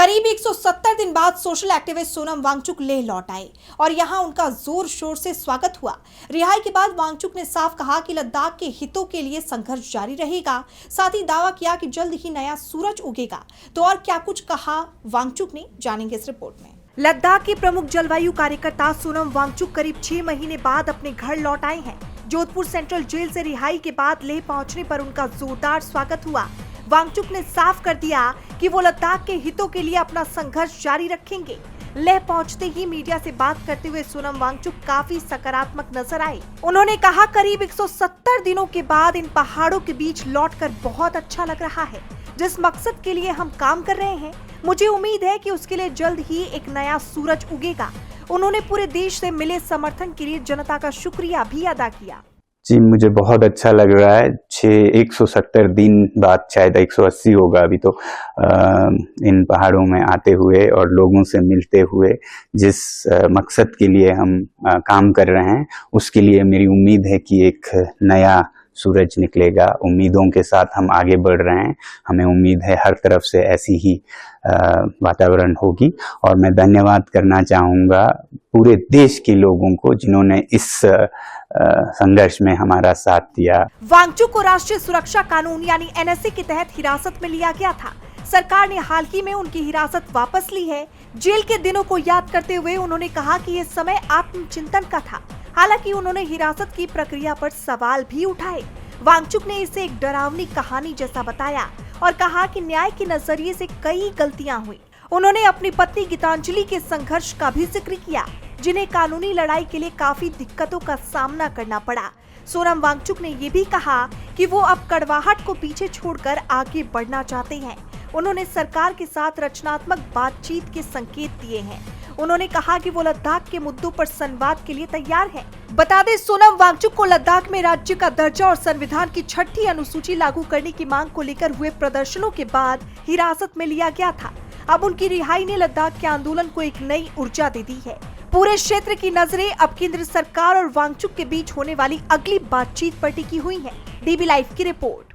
करीब 170 दिन बाद सोशल एक्टिविस्ट सोनम वांगचुक लेह लौट आए और यहां उनका जोर शोर से स्वागत हुआ। रिहाई के बाद वांगचुक ने साफ कहा कि लद्दाख के हितों के लिए संघर्ष जारी रहेगा। साथ ही दावा किया कि जल्द ही नया सूरज उगेगा। तो और क्या कुछ कहा वांगचुक ने, जानेंगे इस रिपोर्ट में। लद्दाख की प्रमुख जलवायु कार्यकर्ता सोनम वांगचुक करीब 6 महीने बाद अपने घर लौट आए हैं। जोधपुर सेंट्रल जेल से रिहाई के बाद लेह पहुंचने पर उनका जोरदार स्वागत हुआ। वांगचुक ने साफ कर दिया कि वो लद्दाख के हितों के लिए अपना संघर्ष जारी रखेंगे। लेह पहुंचते ही मीडिया से बात करते हुए सोनम वांगचुक काफी सकारात्मक नजर आए। उन्होंने कहा, करीब 170 दिनों के बाद इन पहाड़ों के बीच लौटकर बहुत अच्छा लग रहा है। जिस मकसद के लिए हम काम कर रहे हैं, मुझे उम्मीद है कि उसके लिए जल्द ही एक नया सूरज उगेगा। उन्होंने पूरे देश से मिले समर्थन के लिए जनता का शुक्रिया भी अदा किया। जी, मुझे बहुत अच्छा लग रहा है। 170 दिन बाद, शायद 180 होगा अभी तो, इन पहाड़ों में आते हुए और लोगों से मिलते हुए जिस मकसद के लिए हम काम कर रहे हैं, उसके लिए मेरी उम्मीद है कि एक नया सूरज निकलेगा। उम्मीदों के साथ हम आगे बढ़ रहे हैं। हमें उम्मीद है हर तरफ से ऐसी ही वातावरण होगी। और मैं धन्यवाद करना चाहूँगा पूरे देश के लोगों को जिन्होंने इस संघर्ष में हमारा साथ दिया। वांगचुक को राष्ट्रीय सुरक्षा कानून यानी एनएसए के तहत हिरासत में लिया गया था। सरकार ने हाल ही में उनकी हिरासत वापस ली है। जेल के दिनों को याद करते हुए उन्होंने कहा कि ये समय आत्मचिंतन का था। हालांकि उन्होंने हिरासत की प्रक्रिया पर सवाल भी उठाए। वांगचुक ने इसे एक डरावनी कहानी जैसा बताया और कहा कि न्याय के नजरिए से कई गलतियां हुई। उन्होंने अपनी पत्नी गीतांजलि के संघर्ष का भी जिक्र किया, जिन्हें कानूनी लड़ाई के लिए काफी दिक्कतों का सामना करना पड़ा। सोनम वांगचुक ने ये भी कहा कि वो अब कड़वाहट को पीछे छोड़कर आगे बढ़ना चाहते हैं। उन्होंने सरकार के साथ रचनात्मक बातचीत के संकेत दिए हैं। उन्होंने कहा कि वो लद्दाख के मुद्दों पर संवाद के लिए तैयार हैं। बता दें, सोनम वांगचुक को लद्दाख में राज्य का दर्जा और संविधान की 6ठी अनुसूची लागू करने की मांग को लेकर हुए प्रदर्शनों के बाद हिरासत में लिया गया था। अब उनकी रिहाई ने लद्दाख के आंदोलन को एक नई ऊर्जा दे दी है। पूरे क्षेत्र की नजरें अब केंद्र सरकार और वांगचुक के बीच होने वाली अगली बातचीत पर टिकी हुई हैं। डीबी लाइव की रिपोर्ट।